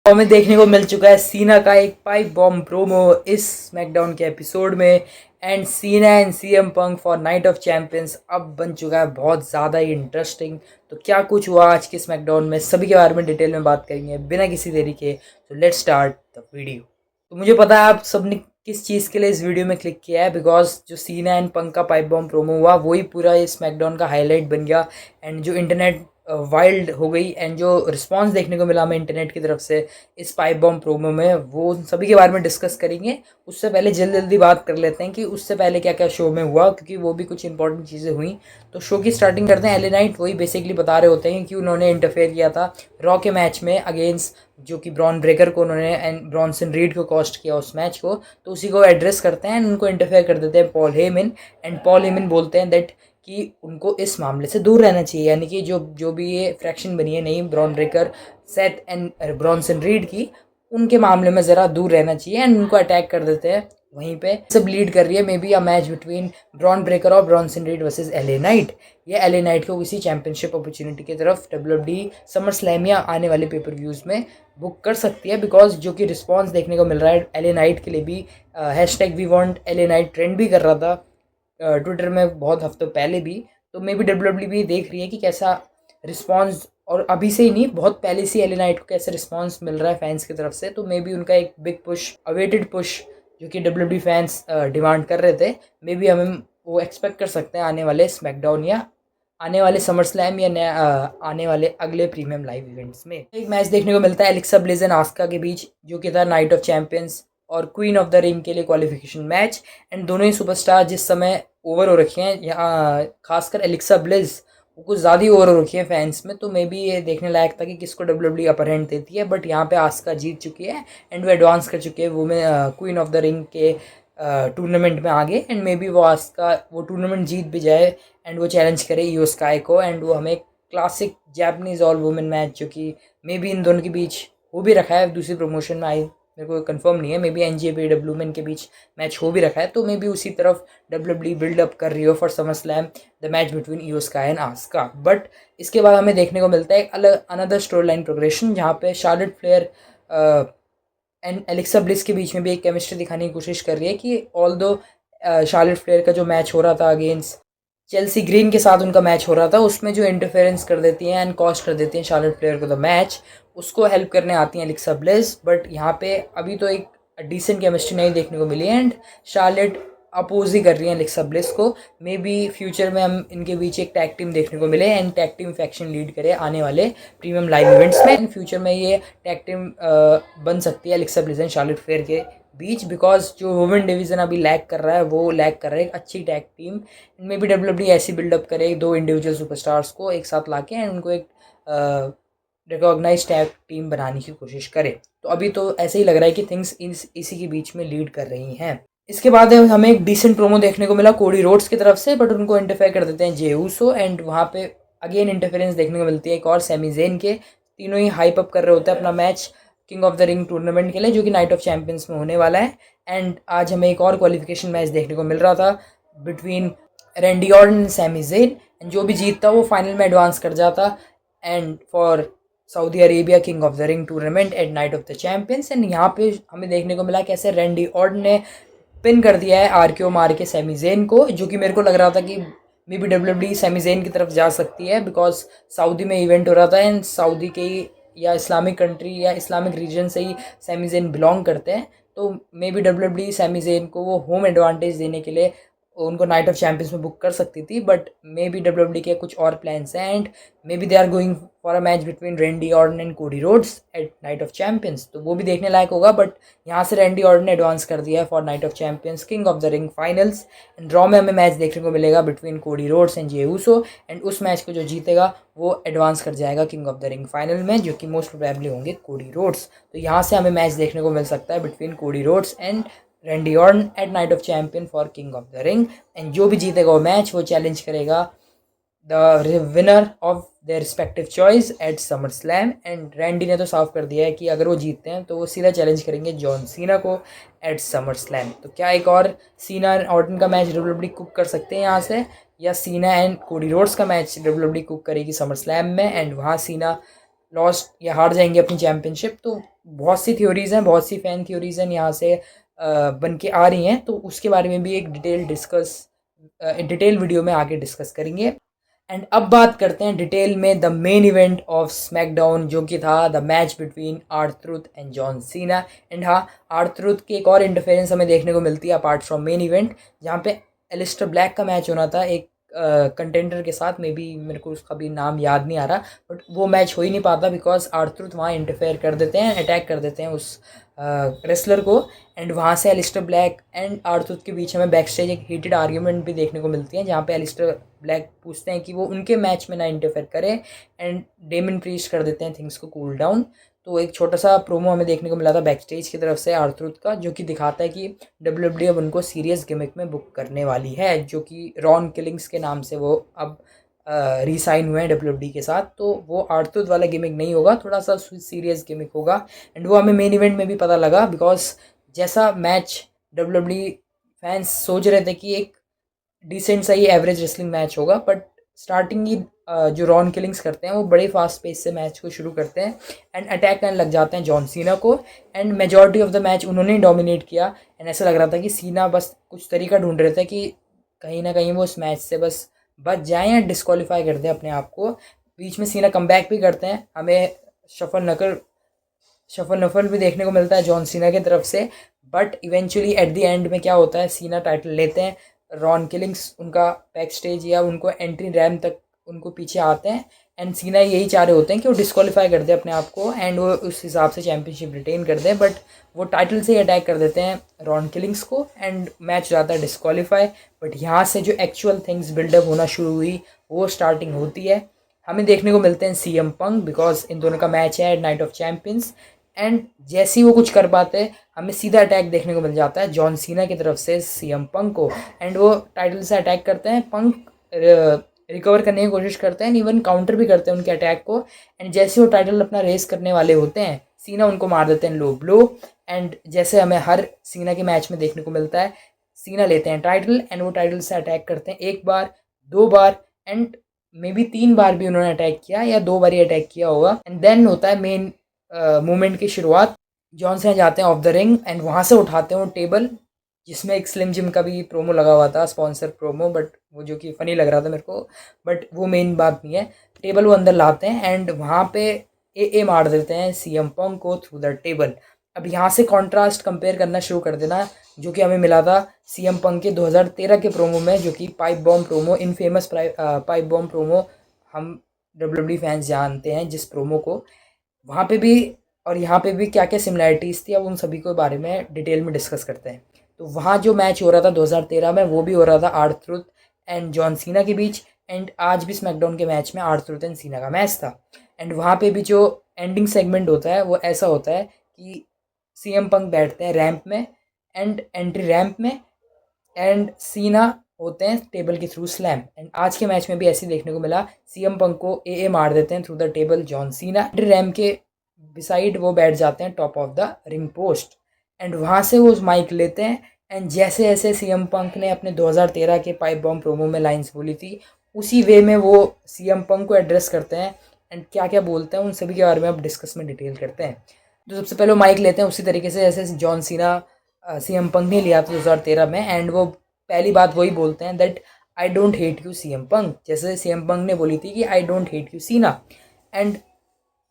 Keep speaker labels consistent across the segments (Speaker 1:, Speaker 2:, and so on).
Speaker 1: हमें देखने को मिल चुका है सीना का एक पाइप बॉम्ब प्रोमो इस स्मैकडाउन के एपिसोड में। एंड सीना and CM Punk for night of champions अब बन चुका है बहुत ज़्यादा ही इंटरेस्टिंग। तो क्या कुछ हुआ आज के स्मैकडाउन में, सभी के बारे में डिटेल में बात करेंगे बिना किसी देरी के। तो लेट्स स्टार्ट द वीडियो। तो मुझे पता है आप सबने किस चीज़ के लिए इस वीडियो में क्लिक किया है, बिकॉज जो सीना एंड पंक का पाइप बॉम्ब प्रोमो हुआ वही पूरा ये स्मैकडाउन का हाईलाइट बन गया। एंड जो इंटरनेट वाइल्ड हो गई एंड जो रिस्पांस देखने को मिला हमें इंटरनेट की तरफ से इस पाइप बॉम्ब प्रोमो में, वो उन सभी के बारे में डिस्कस करेंगे। उससे पहले जल्दी जल्दी बात कर लेते हैं कि उससे पहले क्या क्या शो में हुआ, क्योंकि वो भी कुछ इंपॉर्टेंट चीज़ें हुई। तो शो की स्टार्टिंग करते हैं। एले नाइट वही बेसिकली बता रहे होते हैं कि उन्होंने इंटरफेयर किया था रॉ के मैच में अगेंस्ट जो कि ब्रॉन ब्रेकर को उन्होंने एंड ब्रॉनसन रीड को कॉस्ट किया उस मैच को। तो उसी को एड्रेस करते हैं एंड उनको इंटरफेयर कर देते हैं Paul Heyman. And Paul Heyman बोलते हैं दैट कि उनको इस मामले से दूर रहना चाहिए, यानी कि जो जो भी ये फ्रैक्शन बनी है नहीं Bron Breakker Seth and Bronson Reed की, उनके मामले में ज़रा दूर रहना चाहिए। एंड उनको अटैक कर देते हैं वहीं पे। सब लीड कर रही है may be a match between Bron Breakker और Bronson read versus LA Knight. ये एले नाइट को किसी चैंपियनशिप अपॉर्चुनिटी की तरफ डब्ल्यूडब्ल्यूई समर स्लैम या आने वाले पेपर व्यूज़ में बुक कर सकती है, बिकॉज जो कि रिस्पॉन्स देखने को मिल रहा है एले नाइट के लिए भी। Hashtag we want LA Knight trend भी कर रहा था ट्विटर में बहुत हफ्तों पहले भी। तो मे बी डब्ल्यूडब्ल्यू भी देख रही है कि कैसा रिस्पांस, और अभी से ही नहीं बहुत पहले से एले नाइट को कैसा रिस्पांस मिल रहा है फैंस की तरफ से। तो मे बी उनका एक बिग पुश, अवेटेड पुश जो कि डब्ल्यूडब्ल्यू फैंस डिमांड कर रहे थे, मे बी हमें वो एक्सपेक्ट कर सकते हैं आने वाले स्मैकडाउन या आने वाले समर स्लैम या आने वाले अगले प्रीमियम लाइव इवेंट्स में। एक मैच देखने को मिलता है एलेक्सा ब्लिस एंड आस्का के बीच, जो कि था नाइट ऑफ चैंपियंस और क्वीन ऑफ द रिंग के लिए क्वालिफिकेशन मैच। एंड दोनों ही सुपरस्टार जिस समय ओवर हो रखे हैं, यहाँ खासकर एलेक्सा ब्लिस वो कुछ ज़्यादा ही ओवर हो रखी है फैंस में। तो मे बी ये देखने लायक था कि किसको डब्ल्यूडब्ल्यू अपर हैंड देती है। बट यहाँ पे आस्का जीत चुकी है एंड वो एडवांस कर चुकी है women queen of the ring के टूर्नामेंट में आगे। एंड मे बी वो आस्का वो टूर्नामेंट जीत भी जाए एंड वो चैलेंज करे ईओ स्काई को। एंड वो हमें classic Japanese all women match जो कि मे बी इन दोनों के बीच हो भी रखा है दूसरी प्रमोशन में, आई मेरे को कंफर्म नहीं है, मे बी एनजेपीडब्ल्यू में इनके बीच मैच हो भी रखा है। तो मे बी उसी तरफ डब्ल्यूडब्ल्यू बिल्डअप कर रही हो for summer slam the match between IYO Sky and Asuka. But इसके बाद हमें देखने को मिलता है एक अलग अनदर स्टोरी लाइन प्रोग्रेशन, जहाँ पे Charlotte Flair and Alexa bliss के बीच में भी एक केमिस्ट्री दिखाने की कोशिश कर रही है कि ऑल दो शार्लेट फ्लेयर का जो मैच हो रहा था अगेंस्ट चेल्सी ग्रीन के साथ उनका मैच हो रहा था, उसमें जो इंटरफेरेंस कर देती हैं एंड कॉस्ट कर देती हैं शार्लेट फ्लेयर को द मैच, उसको हेल्प करने आती हैं एलेक्सा ब्लिस। बट यहाँ पे अभी तो एक डिसेंट केमिस्ट्री नहीं देखने को मिली एंड शार्लेट अपोज ही कर रही हैं एलेक्सा ब्लिस को। मे बी फ्यूचर में हम इनके बीच एक टैग टीम देखने को मिले and tag team faction lead करे आने वाले प्रीमियम लाइव इवेंट्स में। इन फ्यूचर में ये टैग टीम बन सकती है Alexa bliss and Charlotte Flair के बीच, बिकॉज जो वुमेन डिवीज़न अभी लैक कर रहा है वो लैक कर रहा है एक अच्छी tag team. May be WWE ऐसी बिल्डअप करे दो इंडिविजुअल सुपरस्टार्स को एक साथ लाके एंड उनको एक रिकॉग्नाइज टैग टीम बनाने की कोशिश करे। तो अभी तो ऐसे ही लग रहा है कि थिंग्स इसी के बीच में लीड कर रही हैं। इसके बाद हमें एक डिसेंट प्रोमो देखने को मिला कोडी रोड्स की तरफ से, बट उनको इंटरफेयर कर देते हैं जे ऊसो। एंड वहाँ पे अगेन इंटरफेरेंस देखने को मिलती है एक और सैमी ज़ेन के। तीनों ही हाइप अप कर रहे होते हैं अपना match king of the ring tournament के लिए, जो कि नाइट ऑफ चैंपियंस में होने वाला है। एंड आज हमें एक और क्वालिफिकेशन मैच देखने को मिल रहा था between Randy Orton and Sami Zayn. And जो भी जीतता वो फाइनल में एडवांस कर जाता and for Saudi Arabia king of the ring tournament at Night of the Champions. And यहाँ पे हमें देखने को मिला कैसे रैंडी ऑर्टन ने पिन कर दिया है आरक्यू मार के सैमी ज़ेन को, जो कि मेरे को लग रहा था कि may be WWE Sami Zayn की तरफ जा सकती है, बिकॉज सऊदी में इवेंट हो रहा था एंड सऊदी के ही या इस्लामिक कंट्री या इस्लामिक रीजन से ही सैमी ज़ेन बिलोंग करते हैं। तो may be WWE Sami Zayn को वो होम एडवांटेज देने के लिए उनको नाइट ऑफ चैंपियंस में बुक कर सकती थी। बट मे बी डब्ल्यूडब्ल्यू के कुछ और प्लान्स हैं and may be they are going for a match between Randy Orton and Cody Rhodes at Night of Champions. तो वो भी देखने लायक होगा। बट यहाँ से रैंडी ऑर्टन ने एडवांस कर दिया है for night of champions king of the ring finals. And draw में हमें मैच देखने को मिलेगा between Cody Rhodes and Jey Uso. And उस मैच को जो जीतेगा वो एडवांस कर जाएगा king of the ring final में, जो कि मोस्ट प्रोबेबली होंगे कोडी रोड्स। तो यहाँ से हमें मैच देखने को मिल सकता है between Cody Rhodes and Randy Orton eight Night of champion for king of the ring. And जो भी जीतेगा वो मैच वो चैलेंज करेगा the winner of their respective choice at summer slam. And Randy ने तो साफ कर दिया है कि अगर वो जीतते हैं तो वो सीधा चैलेंज करेंगे जॉन सीना को एट समर स्लैम। तो क्या एक और सीना एंड ऑर्टन का मैच डब्ल्यूडब्ल्यू कुक कर सकते हैं यहाँ से, या सीना एंड कोडी रोड्स का मैच डब्ल्यूडब्ल्यू कुक करेगी समर स्लैम में एंड वहाँ सीना लॉस्ट या हार जाएंगे अपनी चैम्पियनशिप। तो बहुत सी थ्योरीज़ हैं, बहुत सी फ़ैन थ्योरीज़ हैं यहाँ से बन के आ रही हैं, तो उसके बारे में भी एक डिटेल वीडियो में आगे डिस्कस करेंगे। एंड अब बात करते हैं डिटेल में the main event of SmackDown, जो कि था the match between are-truth and John Cena. And हाँ, आर-ट्रुथ की एक और इंटरफेरेंस हमें देखने को मिलती है अपार्ट फ्रॉम मेन इवेंट, जहाँ पे एलिस्टर ब्लैक का मैच होना था एक कंटेंडर के साथ। मे बी मेरे को उसका भी नाम याद नहीं आ रहा, बट वो मैच हो ही नहीं पाता बिकॉज आर-ट्रुथ वहाँ इंटरफेयर कर देते हैं, अटैक कर देते हैं उस रेसलर को। एंड वहाँ से एलिस्टर ब्लैक एंड आर-ट्रुथ के बीच हमें बैक स्टेज एक हीटेड आर्ग्यूमेंट भी देखने को मिलती है, जहाँ पे एलिस्टर ब्लैक पूछते हैं कि वो उनके मैच में ना इंटरफेयर करें, एंड डेमन प्रीस्ट कर देते हैं थिंग्स को कूल डाउन। तो एक छोटा सा प्रोमो हमें देखने को मिला था बैक स्टेज की तरफ से आर-ट्रुथ का, जो कि दिखाता है कि डब्ल्यूडब्ल्यूई अब उनको सीरियस गिमिक में बुक करने वाली है, जो कि रॉन किलिंग्स के नाम से वो अब रीसाइन हुए हैं डब्ल्यूडब्ल्यूई के साथ। तो वो आर-ट्रुथ वाला गिमिक नहीं होगा, थोड़ा सा सीरियस गिमिक होगा। एंड वो हमें मेन इवेंट में भी पता लगा बिकॉज जैसा मैच डब्ल्यूडब्ल्यूई फैंस सोच रहे थे कि एक डिसेंट सा ही एवरेज रेसलिंग मैच होगा, बट स्टार्टिंग ही जो रॉन किलिंग्स करते हैं वो बड़े फास्ट पेस से मैच को शुरू करते हैं एंड अटैक करने लग जाते हैं जॉन सीना को। And majority of the match उन्होंने ही डोमिनेट किया। एंड ऐसा लग रहा था कि सीना बस कुछ तरीका ढूंढ रहे थे कि कहीं ना कहीं वो इस मैच से बस बच जाएं या डिस्क्वालीफाई कर दें अपने आप को। बीच में सीना कमबैक भी करते हैं, हमें शफल नकल शफल नफल भी देखने को मिलता है जॉन सीना की तरफ से। But eventually at the end में क्या होता है, सीना टाइटल लेते हैं, रॉन किलिंग्स उनका बैक स्टेज या उनको एंट्री रैम तक उनको पीछे आते हैं, एंड सीना यही चाह रहे होते हैं कि वो डिस्क्वालीफाई कर दे अपने आप को एंड वो उस हिसाब से चैंपियनशिप रिटेन कर दे। बट वो टाइटल से ही अटैक कर देते हैं रॉन किलिंग्स को एंड मैच जाता है डिस्क्वालीफाई। बट यहाँ से जो एक्चुअल थिंग्स बिल्डअप होना शुरू हुई वो स्टार्टिंग होती है। हमें देखने को मिलते हैं सीएम पंक, बिकॉज इन दोनों का मैच है नाइट ऑफ चैंपियंस। एंड जैसे ही वो कुछ कर पाते हैं हमें सीधा अटैक देखने को मिल जाता है जॉन सीना की तरफ से सीएम पंक को। एंड वो टाइटल से अटैक करते हैं, पंक रिकवर करने की कोशिश करते हैं, इवन काउंटर भी करते हैं उनके अटैक को। एंड जैसे वो टाइटल अपना रेस करने वाले होते हैं, सीना उनको मार देते हैं लो ब्लो। एंड जैसे हमें हर सीना के मैच में देखने को मिलता है, सीना लेते हैं टाइटल एंड वो टाइटल से अटैक करते हैं एक बार, दो बार, एंड मे बी तीन बार भी उन्होंने अटैक किया या दो बार ही अटैक किया होगा। एंड देन होता है मेन मूवमेंट की शुरुआत। जॉन सीना जाते हैं ऑफ द रिंग एंड वहाँ से उठाते हैं वो टेबल, जिसमें एक स्लिम जिम का भी प्रोमो लगा हुआ था, स्पॉन्सर प्रोमो, बट वो जो कि फ़नी लग रहा था मेरे को, बट वो मेन बात नहीं है। टेबल वो अंदर लाते हैं एंड वहाँ पे ए मार देते हैं सीएम पंक को थ्रू द टेबल। अब यहाँ से कॉन्ट्रास्ट कंपेयर करना शुरू कर देना, जो कि हमें मिला था सीएम पंक के 2013 के प्रोमो में, जो कि पाइप बॉम्ब प्रोमो, इन फेमस पाइप बॉम्ब प्रोमो, हम डब्ल्यूडब्ल्यूई फैंस जानते हैं जिस प्रोमो को। वहाँ पे भी और यहाँ पे भी क्या क्या सिमिलैरिटीज़ थी, अब उन सभी के बारे में डिटेल में डिस्कस करते हैं। तो वहाँ जो मैच हो रहा था 2013 में, वो भी हो रहा था आर-ट्रुथ एंड जॉन सीना के बीच। एंड आज भी स्मैकडाउन के मैच में आर-ट्रुथ एंड सीना का मैच था। एंड वहाँ पे भी जो एंडिंग सेगमेंट होता है वो ऐसा होता है कि सीएम पंक बैठते हैं रैंप में एंड एंट्री रैंप में, एंड सीना होते हैं टेबल के थ्रू स्लैम। एंड आज के मैच में भी ऐसे देखने को मिला, सीएम पंक को ए मार देते हैं through the table John Cena, entry ramp के बिसाइड वो बैठ जाते हैं top of the ring post. And वहाँ से वो माइक लेते हैं एंड जैसे जैसे सीएम पंक ने अपने 2013 के पाइप बॉम्ब प्रोमो में लाइंस बोली थी, उसी वे में वो सीएम पंक को एड्रेस करते हैं एंड क्या क्या बोलते हैं उन सभी के बारे में अब डिस्कस में डिटेल करते हैं। तो सबसे पहले वो माइक लेते हैं उसी तरीके से जैसे जॉन सीना सीएम पंक ने लिया था 2013 में, एंड वो पहली बात वही बोलते हैं that I don't hate you CM Punk, जैसे सीएम पंक ने बोली थी कि आई डोंट हेट यू सीना। एंड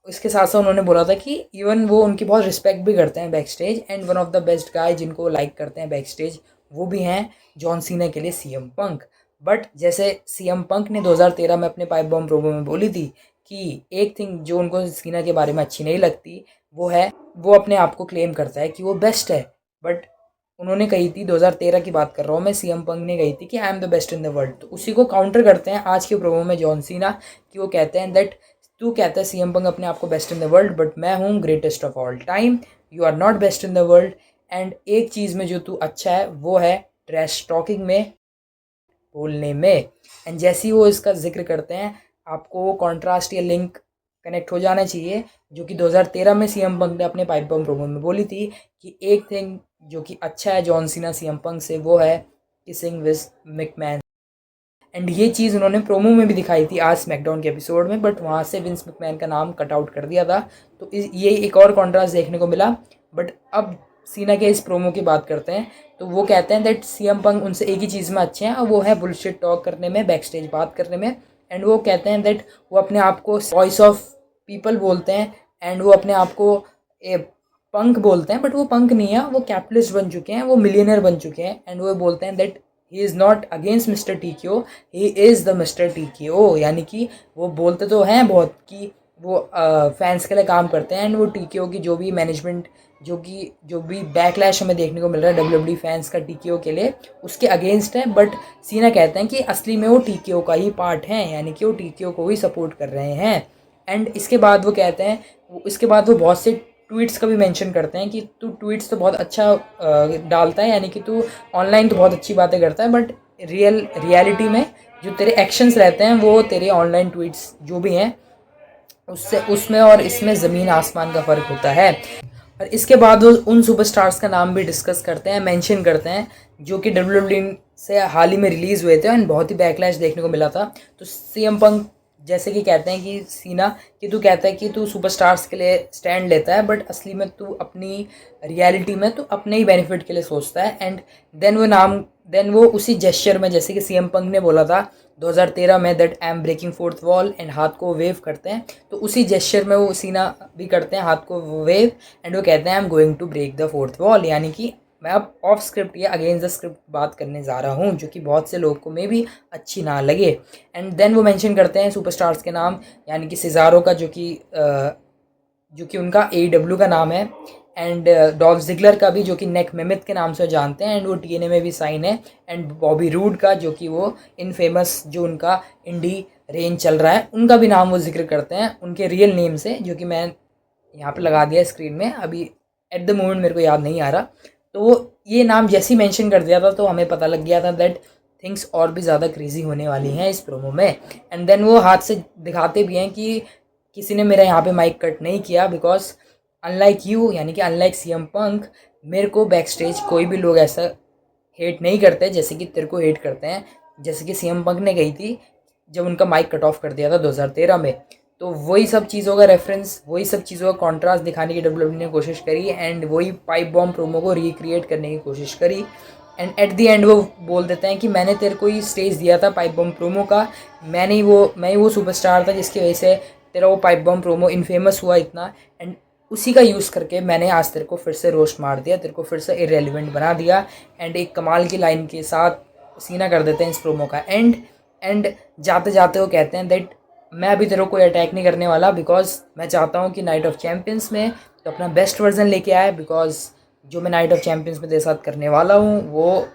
Speaker 1: इसके साथ साथ उन्होंने बोला था कि इवन वो उनकी बहुत रिस्पेक्ट भी करते हैं back stage, and one of the best guy जिनको लाइक करते हैं बैक स्टेज वो भी हैं जॉन सीना के लिए सीएम पंक। बट जैसे सीएम पंक ने 2013 में अपने पाइप बॉम्ब प्रोमो में बोली थी कि एक थिंग जो उनको सीना के बारे में अच्छी नहीं लगती, वो है वो अपने आप को क्लेम करता है कि वो बेस्ट है। बट उन्होंने कही थी, 2013 की बात कर रहा हूँ मैं, सीएम पंक ने कही थी कि I am the best in the world. तो उसी को काउंटर करते हैं आज के प्रोमो में जॉन सीना, कि वो कहते हैं दैट तू कहता है सीएम पंक अपने आप को best in the world, but मैं हूँ greatest of all time, you are not best in the world. And एक चीज़ में जो तू अच्छा है वो है ट्रैश टॉकिंग में, बोलने में। एंड जैसे ही वो इसका जिक्र करते हैं, आपको वो कॉन्ट्रास्ट या लिंक कनेक्ट हो जाना चाहिए, जो कि 2013 में सीएम पंक ने अपने पाइप बम प्रोमो में बोली थी कि एक थिंग जो कि अच्छा है जॉन सीना सीएम पंक से, वो है किसिंग विद मिकमैन। एंड ये चीज़ उन्होंने प्रोमो में भी दिखाई थी आज स्मैकडाउन के एपिसोड में, बट वहाँ से विंस मैकमैन का नाम कट आउट कर दिया था। तो ये एक और कॉन्ट्रास्ट देखने को मिला। बट अब सीना के इस प्रोमो की बात करते हैं, तो वो कहते हैं दैट सीएम पंक उनसे एक ही चीज़ में अच्छे हैं, और वो है बुलशिट टॉक करने में, बैक स्टेज बात करने में। एंड वो कहते हैं दैट वो अपने आप को वॉइस ऑफ पीपल बोलते हैं, एंड वो अपने आप को पंक बोलते हैं, बट वो पंक नहीं है, वो कैपिटलिस्ट बन चुके हैं, वो मिलियनर बन चुके हैं। एंड वो बोलते हैं that he is not against mister TKO, he is the mister TKO. यानी कि वो बोलते तो हैं बहुत कि वो फैंस के लिए काम करते हैं, एंड वो टीकेओ की जो भी मैनेजमेंट, जो भी बैकलैश हमें देखने को मिल रहा है डब्ल्यूडब्ल्यू फैंस का टीकेओ के लिए, उसके अगेंस्ट है। बट सीना कहते हैं कि असली में वो टीकेओ का ही पार्ट हैं, यानी कि वो टीकेओ को ही सपोर्ट कर रहे हैं। एंड इसके बाद वो कहते हैं, इसके बाद वो बहुत से ट्वीट्स का भी मेंशन करते हैं कि तू ट्वीट्स तो बहुत अच्छा डालता है, यानी कि तू ऑनलाइन तो बहुत अच्छी बातें करता है, बट रियलिटी में जो तेरे एक्शंस रहते हैं वो तेरे ऑनलाइन ट्वीट्स जो भी हैं उससे, उसमें और इसमें ज़मीन आसमान का फ़र्क होता है। और इसके बाद वो उन सुपरस्टार्स का नाम भी डिस्कस करते हैं, मेंशन करते हैं, जो कि डब्ल्यूडब्ल्यू से हाल ही में रिलीज़ हुए थे एंड बहुत ही बैकलैश देखने को मिला था। तो सीएम पंक जैसे कि कहते हैं कि सीना, कि तू कहता है कि तू सुपरस्टार्स के लिए स्टैंड लेता है, बट असली में तू अपनी रियलिटी में तू अपने ही बेनिफिट के लिए सोचता है। एंड देन वो उसी जेस्चर में, जैसे कि सीएम पंक ने बोला था 2013 में that I am breaking fourth wall, and हाथ को वेव करते हैं, तो उसी जेस्चर में वो सीना भी करते हैं हाथ को वेव, एंड वो कहते हैं I am going to break the fourth wall. यानी कि मैं अब ऑफ स्क्रिप्ट या अगेंस्ट द स्क्रिप्ट बात करने जा रहा हूँ, जो कि बहुत से लोग को में भी अच्छी ना लगे। एंड देन वो मेंशन करते हैं सुपरस्टार्स के नाम, यानी कि सिजारो का, जो कि उनका AEW का नाम है, एंड डॉल्फ जिगलर का भी, जो कि नेक मेमिथ के नाम से जानते हैं, एंड वो TNA में भी साइन है। एंड बॉबी रूड का, जो कि वो इनफेमस, जो उनका इंडी रेंज चल रहा है, उनका भी नाम वो जिक्र करते हैं उनके रियल नेम से, जो कि मैं यहाँ पे लगा दिया स्क्रीन में, अभी एट द मोमेंट मेरे को याद नहीं आ रहा। तो ये नाम जैसे ही मेंशन कर दिया था तो हमें पता लग गया था दैट थिंग्स और भी ज़्यादा क्रेजी होने वाली हैं इस प्रोमो में। एंड देन वो हाथ से दिखाते भी हैं कि किसी ने मेरा यहाँ पे माइक कट नहीं किया, बिकॉज अनलाइक यू, यानी कि अनलाइक सीएम पंक, मेरे को बैक स्टेज कोई भी लोग ऐसा हेट नहीं करते जैसे कि तेरे को हेट करते हैं, जैसे कि सीएम पंक ने कही थी जब उनका माइक कट ऑफ कर दिया था 2013 में। तो वही सब चीज़ों का रेफरेंस, वही सब चीज़ों का कॉन्ट्रास्ट दिखाने की डब्ल्यूडब्ल्यू ने कोशिश करी, एंड वही पाइप बॉम्ब प्रोमो को रिक्रिएट करने की कोशिश करी। एंड एट दी एंड वो बोल देते हैं कि मैंने तेरे को ही स्टेज दिया था पाइप बॉम्ब प्रोमो का, मैं ही वो सुपरस्टार था जिसकी वजह से तेरा वो पाइप बॉम्ब प्रोमो इनफेमस हुआ इतना, एंड उसी का यूज़ करके मैंने आज तेरे को फिर से रोस्ट मार दिया, तेरे को फिर से इरेलीवेंट बना दिया। एंड एक कमाल की लाइन के साथ सीना कर देते हैं इस प्रोमो का एंड जाते जाते वो कहते हैं दैट मैं अभी तेरे को कोई अटैक नहीं करने वाला, बिकॉज मैं चाहता हूँ कि नाइट ऑफ चैम्पियंस में तो अपना बेस्ट वर्जन लेके आए, बिकॉज जो मैं नाइट ऑफ चैम्पियंस में तेरे साथ करने वाला हूँ वो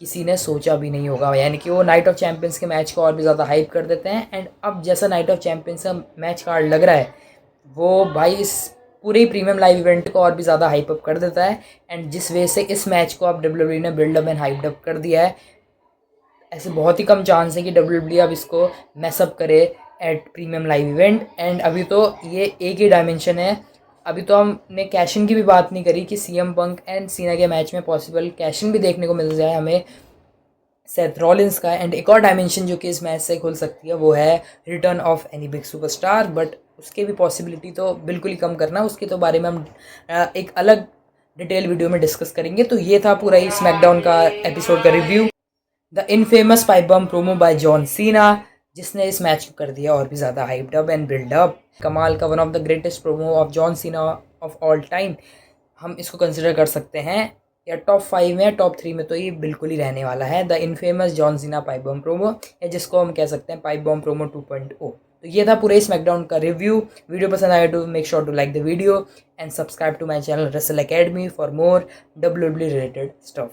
Speaker 1: किसी ने सोचा भी नहीं होगा। यानी कि वो नाइट ऑफ चैम्पियंस के मैच को और भी ज़्यादा हाइप कर देते हैं। एंड अब जैसा नाइट ऑफ चैम्पियंस का मैच कार्ड लग रहा है, वो भाई इस पूरे प्रीमियम लाइव इवेंट को और भी ज़्यादा हाइप अप कर देता है। एंड जिस वजह से इस मैच को अब डब्ल्यूडब्ल्यू ने बिल्डअप एंड हाइप अप कर दिया है, ऐसे बहुत ही कम चांस है कि डब्ल्यूडब्ल्यू अब इसको मैसअप करे at premium live event. And अभी तो ये एक ही डायमेंशन है, अभी तो हमने कैशिन की भी बात नहीं करी कि सीएम पंक एंड सीना के मैच में पॉसिबल कैशिन भी देखने को मिल जाए हमें सेथ रॉलिंस का। एंड एक और डायमेंशन जो कि इस मैच से खुल सकती है वो है return of any big superstar, but उसके भी पॉसिबिलिटी तो बिल्कुल ही कम करना, उसके तो बारे में हम एक अलग डिटेल वीडियो में डिस्कस करेंगे। तो ये था पूरा ही स्मैकडाउन का एपिसोड का review, the infamous pipe bomb promo bye John Cena, जिसने इस मैच को कर दिया और भी ज़्यादा hyped up and build up. कमाल का, one of the greatest promo of John Cena of all time हम इसको कंसिडर कर सकते हैं, या टॉप 5 में या टॉप 3 में तो ये बिल्कुल ही रहने वाला है, the infamous John Cena pipe bomb promo, या जिसको हम कह सकते हैं पाइप बम प्रोमो 2.0। तो ये था पूरे स्मैकडाउन का रिव्यू। वीडियो पसंद आया तो make sure to like the video and subscribe to my channel Russell Academy for more WWE related stuff.